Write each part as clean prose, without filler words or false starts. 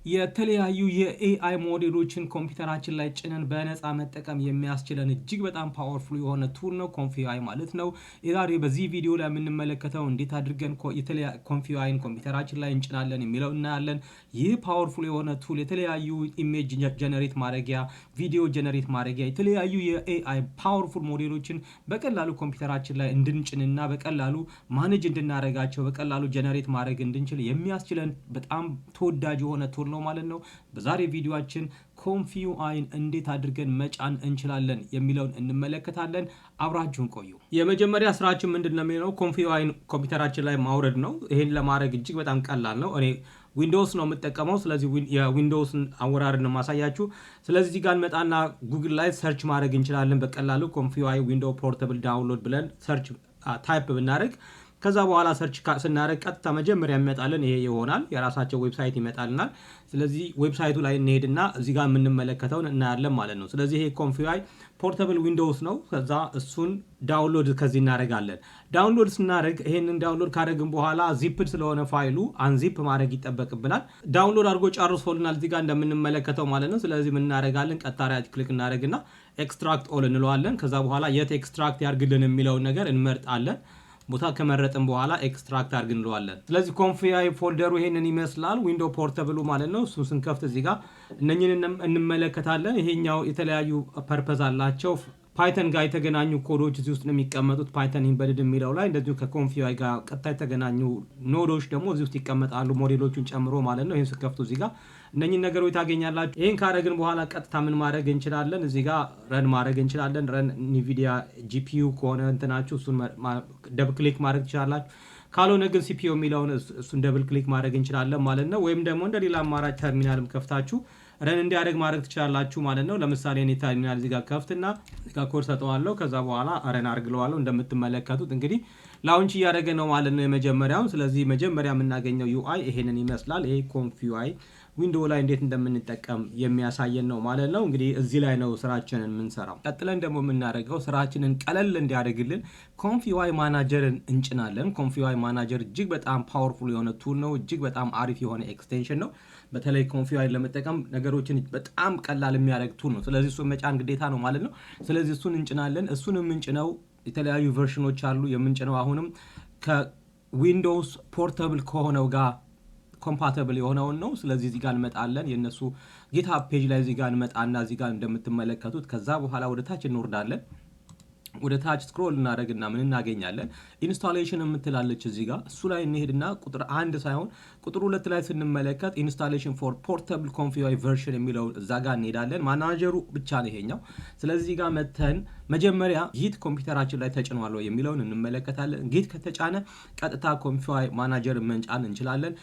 የተለያዩ የኤአይ ሞዴሎችን ኮምፒውተራችን ላይ ጭነን በነፃ መጠቀም የሚያስችለን እጅግ በጣም ፓወርፉል የሆነ ቱል ነው ኮንፊአይ ማለት ነው። ዛሬ በዚህ ቪዲዮ ላይ የምንመለከተው እንዴት አድርገን ኮንፊአይን ኮምፒውተራችን ላይ እንጭናለን የሚለው እናያለን። ይህ ፓወርፉል የሆነ ቱል የተለያዩ ኢሜጅ ጀነሬት ማድረጊያ፣ ቪዲዮ ጀነሬት ማድረጊያ፣ የተለያዩ የኤአይ ፓወርፉል ሞዴሎችን በቀላሉ ኮምፒውተራችን ላይ እንድንጭንና በቀላሉ ማኔጅ እንድናረጋቸው በቀላሉ ጀነሬት ማድረግ እንድንችል የሚያስችለን በጣም ተወዳጅ የሆነ ቱል ነው ማለት ነው። በዛሬ ቪዲዮአችን ኮንፊአይን እንዴት አድርገን መጫን እንችላለን የሚለውን እንመለከታለን። አብራችሁን ቆዩ። የመጀመሪያ ስራችን ምንድነው የሚለው ኮንፊአይን ኮምፒውተራችን ላይ ማውረድ ነው። ይሄን ለማድረግ እጅግ በጣም ቀላል ነው። እኔ ዊንዶውስ ነው የምጠቀመው። ስለዚህ የዊንዶውስን አወራረድ ነው ማሳያችሁ። ስለዚህ እዚህ ጋር እንመጣና ጉግል ላይ ሰርች ማድረግ እንችላለን በቀላሉ ኮንፊአይ ዊንዶው ፖርታብል ዳውንሎድ ብለን ሰርች ታይፕ ብናደርግ ከዛ በኋላ ሰርች ስናደርግ ቀጥታ መጀመሪያ የሚመጣልን ይሄ ይሆናል። የራሳቸው ዌብሳይት ይመጣልናል። ስለዚህ ዌብሳይቱ ላይ እንሄድና እዚህ ጋር የምንመለከተውን እናያለን ማለት ነው። ስለዚህ ይሄ ኮንፊአይ ፖርታብል ዊንዶውስ ነው። ከዛ እሱን ዳውንሎድ ከዚህ እናደርጋለን። ዳውንሎድ ስናደርግ ይሄንን ዳውንሎድ ካደረግን በኋላ ዚፕድ ስለሆነ ፋይሉ አንዚፕ ማድረግ ይጠበቅብናል። ዳውንሎድ አድርጎ ጨርሶልናል እዚህ ጋር እንደምንመለከተው ማለት ነው። ስለዚህ ምን እናደርጋለን? ቀጥታ ራይት ክሊክ እናደርግና ኤክስትራክት ኦል እንለዋለን። ከዛ በኋላ የት ኤክስትራክት ያርግልን የሚለውን ነገር እንመርጣለን። ቦታ ከመረጥን በኋላ ኤክስትራክት አድርግ እንለዋለን። ስለዚህ ኮንፊአይ ፎልደሩ ይሄንን ይመስላል። ዊንዶው ፖርታብሉ ማለት ነው። እሱን ስንከፍት እዚህ ጋር እነኝን እንመለከታለን። ይሄኛው የተለያዩ ፐርፐዝ አላቸው። ፓይተን ጋር የተገናኙ ኮዶች እዚህ ውስጥ ነው የሚቀመጡት። ፓይተን ኢምበድድ የሚለው ላይ እንደዚሁ ከኮንፊአይ ጋር ቀጥታ የተገናኙ ኖዶች ደግሞ እዚህ ውስጥ ይቀመጣሉ፣ ሞዴሎቹን ጨምሮ ማለት ነው። ይህን ስከፍቱ እዚህ ጋር እነኝን ነገሮች ታገኛላችሁ። ይህን ካረግን በኋላ ቀጥታ ምን ማድረግ እንችላለን? እዚህ ጋር ረን ማድረግ እንችላለን። ረን ኒቪዲያ ጂፒዩ ከሆነ እንትናችሁ እሱን ደብል ክሊክ ማድረግ ትችላላችሁ። ካልሆነ ግን ሲፒዩ የሚለውን እሱን ደብል ክሊክ ማድረግ እንችላለን ማለት ነው። ወይም ደግሞ እንደ ሌላ አማራጭ ተርሚናልም ከፍታችሁ ረን እንዲያደርግ ማድረግ ትችላላችሁ ማለት ነው። ለምሳሌ እኔ ተርሚናል እዚህ ጋር ከፍትና እዚህ ጋር ኮድ ሰጠዋለሁ። ከዛ በኋላ ረን አድርግለዋለሁ። እንደምትመለከቱት እንግዲህ ላውንች እያደረገ ነው ማለት ነው የመጀመሪያውን። ስለዚህ መጀመሪያ የምናገኘው ዩአይ ይሄንን ይመስላል። ይሄ ኮንፊአይ ዊንዶው ላይ እንዴት እንደምንጠቀም የሚያሳየን ነው ማለት ነው። እንግዲህ እዚህ ላይ ነው ስራችንን የምንሰራው። ቀጥለን ደግሞ የምናደርገው ስራችንን ቀለል እንዲያደርግልን ኮንፊአይ ማናጀርን እንጭናለን። ኮንፊአይ ማናጀር እጅግ በጣም ፓወርፉል የሆነ ቱል ነው። እጅግ በጣም አሪፍ የሆነ ኤክስቴንሽን ነው። በተለይ ኮንፊአይ ለመጠቀም ነገሮችን በጣም ቀላል የሚያደርግ ቱል ነው። ስለዚህ እሱን መጫን ግዴታ ነው ማለት ነው። ስለዚህ እሱን እንጭናለን። እሱን የምንጭነው የተለያዩ ቨርሽኖች አሉ። የምንጭነው አሁንም ከዊንዶውስ ፖርታብል ከሆነው ጋር ኮምፓቲብል የሆነውን ነው። ስለዚህ እዚህ ጋር እንመጣለን። የነሱ ጊትሃብ ፔጅ ላይ እዚህ ጋር እንመጣና እዚህ ጋር እንደምትመለከቱት ከዛ በኋላ ወደ ታች እንወርዳለን። ወደ ታች ስክሮል እናደርግና ምን እናገኛለን? ኢንስታሌሽን የምትላለች እዚህ ጋር እሱ ላይ እንሄድና ቁጥር 1 ሳይሆን ቁጥር 2 ላይ ስንመለከት ኢንስታሌሽን ፎር ፖርታብል ኮንፊአይ ቨርሽን የሚለው እዛ ጋር እንሄዳለን። ማናጀሩ ብቻ ነው ይሄኛው። ስለዚህ ጋር መተን መጀመሪያ ጊት ኮምፒውተራችን ላይ ተጭኗል የሚለውን እንመለከታለን። ጊት ከተጫነ ቀጥታ ኮንፊአይ ማናጀር መንጫን እንችላለን።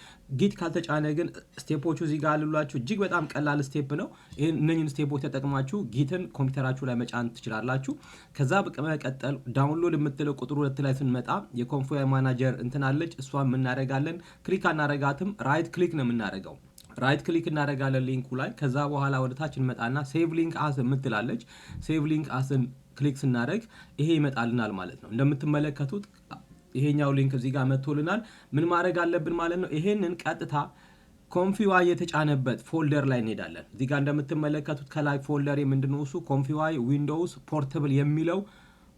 ጊት ካልተጫነ ግን ስቴፖቹ እዚህ ጋር አሉላችሁ። እጅግ በጣም ቀላል ስቴፕ ነው። እነኝን ስቴፖች ተጠቅማችሁ ጊትን ኮምፒውተራችሁ ላይ መጫን ትችላላችሁ። ከዛ በመቀጠል ዳውንሎድ የምትለው ቁጥር 2 ላይ ስንመጣ የኮንፊአይ ማናጀር እንትናለች። እሷን የምናደርጋለን። ክሊክ አናረጋትም፣ ራይት ክሊክ ነው የምናደርገው። ራይት ክሊክ እናደርጋለን ሊንኩ ላይ። ከዛ በኋላ ወደ ታች እንመጣና ሴቭ ሊንክ አስ የምትላለች ሴቭ ሊንክ አስን ክሊክ ስናደርግ ይሄ ይመጣልናል ማለት ነው። እንደምትመለከቱት ይሄኛው ሊንክ እዚህ ጋር መጥቶልናል። ምን ማድረግ አለብን ማለት ነው? ይሄንን ቀጥታ ኮንፊአይ የተጫነበት ፎልደር ላይ እንሄዳለን። እዚህ ጋር እንደምትመለከቱት ከላይ ፎልደር ምንድነው እሱ ኮንፊአይ ዊንዶውስ ፖርታብል የሚለው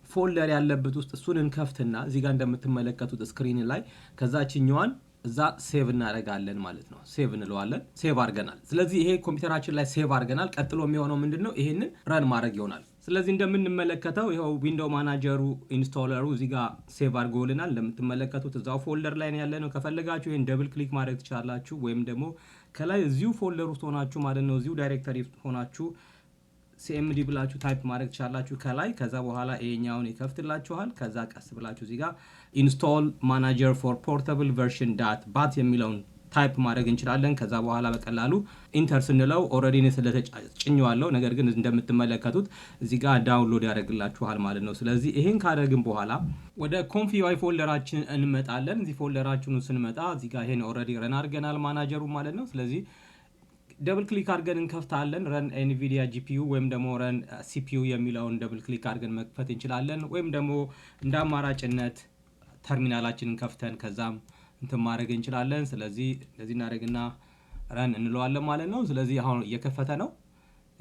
ፎልደር ያለበት ውስጥ እሱን እንከፍትና እዚህ ጋር እንደምትመለከቱት ስክሪን ላይ ከዛችኛዋን እዛ ሴቭ እናደርጋለን ማለት ነው። ሴቭ እንለዋለን። ሴቭ አድርገናል። ስለዚህ ይሄ ኮምፒውተራችን ላይ ሴቭ አድርገናል። ቀጥሎ የሚሆነው ምንድነው? ይሄንን ረን ማድረግ ይሆናል። ስለዚህ እንደምንመለከተው ይሄው ዊንዶው ማናጀሩ ኢንስቶለሩ እዚህ ጋር ሴቭ አድርጎልናል። እንደምትመለከቱት እዛው ፎልደር ላይ ነው ያለነው። ከፈለጋችሁ ይሄን ደብል ክሊክ ማድረግ ትችላላችሁ፣ ወይም ደግሞ ከላይ እዚሁ ፎልደር ውስጥ ሆናችሁ ማለት ነው እዚሁ ዳይሬክተሪ ውስጥ ሆናችሁ ሲኤምዲ ብላችሁ ታይፕ ማድረግ ትችላላችሁ ከላይ። ከዛ በኋላ ይሄኛውን ይከፍትላችኋል። ከዛ ቀስ ብላችሁ እዚህ ጋር ኢንስቶል ማናጀር ፎር ፖርታብል ቨርሽን ዳት ባት የሚለውን ታይፕ ማድረግ እንችላለን። ከዛ በኋላ በቀላሉ ኢንተር ስንለው ኦልሬዲ ነው ስለተጫኘዋለሁ። ነገር ግን እንደምትመለከቱት እዚህ ጋር ዳውንሎድ ያደርግላችኋል ማለት ነው። ስለዚህ ይሄን ካደረግን በኋላ ወደ ኮንፊአይ ፎልደራችን እንመጣለን። እዚህ ፎልደራችንን ስንመጣ እዚህ ጋር ይሄን ኦልሬዲ ረን አድርገናል ማናጀሩ ማለት ነው። ስለዚህ ደብል ክሊክ አድርገን እንከፍታለን። ረን ኤንቪዲያ ጂፒዩ ወይም ደግሞ ረን ሲፒዩ የሚለውን ደብል ክሊክ አድርገን መክፈት እንችላለን። ወይም ደግሞ እንደ አማራጭነት ተርሚናላችንን ከፍተን ከዛም እንትን ማድረግ እንችላለን። ስለዚህ እንደዚህ እናደርግና ረን እንለዋለን ማለት ነው። ስለዚህ አሁን እየከፈተ ነው።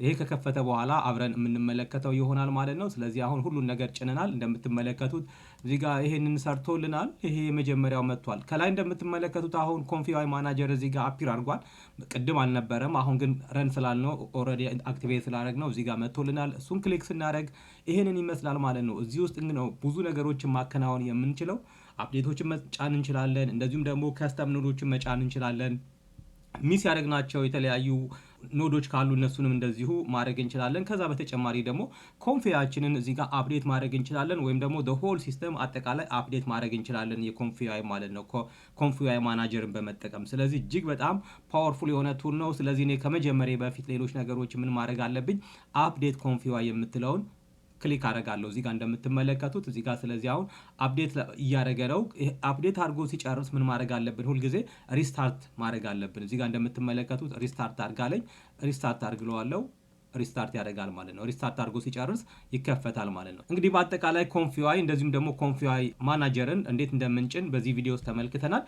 ይሄ ከከፈተ በኋላ አብረን የምንመለከተው ይሆናል ማለት ነው። ስለዚህ አሁን ሁሉን ነገር ጭነናል። እንደምትመለከቱት እዚህ ጋር ይሄንን ሰርቶልናል። ይሄ የመጀመሪያው መጥቷል። ከላይ እንደምትመለከቱት አሁን ኮንፊጋይ ማናጀር እዚህ ጋር አፒር አድርጓል። ቅድም አልነበረም። አሁን ግን ረን ስላልነው ኦልሬዲ አክቲቬት ስላደረግነው እዚህ ጋር መጥቶልናል። እሱን ክሊክ ስናደርግ ይሄንን ይመስላል ማለት ነው። እዚህ ውስጥ ነው ብዙ ነገሮችን ማከናወን የምንችለው። አፕዴቶችን መጫን እንችላለን። እንደዚሁም ደግሞ ከስተም ኖዶችን መጫን እንችላለን። ሚስ ያደረግናቸው የተለያዩ ኖዶች ካሉ እነሱንም እንደዚሁ ማድረግ እንችላለን። ከዛ በተጨማሪ ደግሞ ኮንፊያችንን እዚህ ጋር አፕዴት ማድረግ እንችላለን፣ ወይም ደግሞ ሆል ሲስተም አጠቃላይ አፕዴት ማድረግ እንችላለን የኮንፊያይ ማለት ነው፣ ኮንፊያይ ማናጀርን በመጠቀም። ስለዚህ እጅግ በጣም ፓወርፉል የሆነ ቱል ነው። ስለዚህ እኔ ከመጀመሪያ በፊት ሌሎች ነገሮች ምን ማድረግ አለብኝ? አፕዴት ኮንፊያይ የምትለውን ክሊክ አደርጋለሁ እዚህ ጋር እንደምትመለከቱት እዚህ ጋር። ስለዚህ አሁን አፕዴት እያደረገ ነው። አፕዴት አድርጎ ሲጨርስ ምን ማድረግ አለብን? ሁልጊዜ ሪስታርት ማድረግ አለብን። እዚህ ጋር እንደምትመለከቱት ሪስታርት አድርጋለኝ። ሪስታርት አድርግለዋለሁ። ሪስታርት ያደርጋል ማለት ነው። ሪስታርት አድርጎ ሲጨርስ ይከፈታል ማለት ነው። እንግዲህ በአጠቃላይ ኮንፊዋይ እንደዚሁም ደግሞ ኮንፊዋይ ማናጀርን እንዴት እንደምንጭን በዚህ ቪዲዮ ውስጥ ተመልክተናል።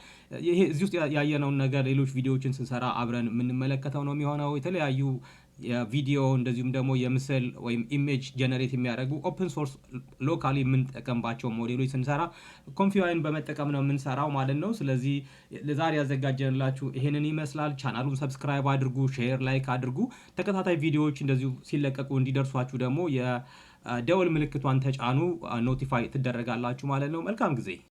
ይሄ እዚህ ውስጥ ያየነውን ነገር ሌሎች ቪዲዮዎችን ስንሰራ አብረን የምንመለከተው ነው የሚሆነው። የተለያዩ የቪዲዮ እንደዚሁም ደግሞ የምስል ወይም ኢሜጅ ጀነሬት የሚያደርጉ ኦፕን ሶርስ ሎካሊ የምንጠቀምባቸው ሞዴሎች ስንሰራ ኮንፊዋይን በመጠቀም ነው የምንሰራው ማለት ነው። ስለዚህ ለዛሬ ያዘጋጀንላችሁ ይሄንን ይመስላል። ቻናሉን ሰብስክራይብ አድርጉ፣ ሼር፣ ላይክ አድርጉ። ተከታታይ ቪዲዮዎች እንደዚሁ ሲለቀቁ እንዲደርሷችሁ ደግሞ የደወል ምልክቷን ተጫኑ፣ ኖቲፋይ ትደረጋላችሁ ማለት ነው። መልካም ጊዜ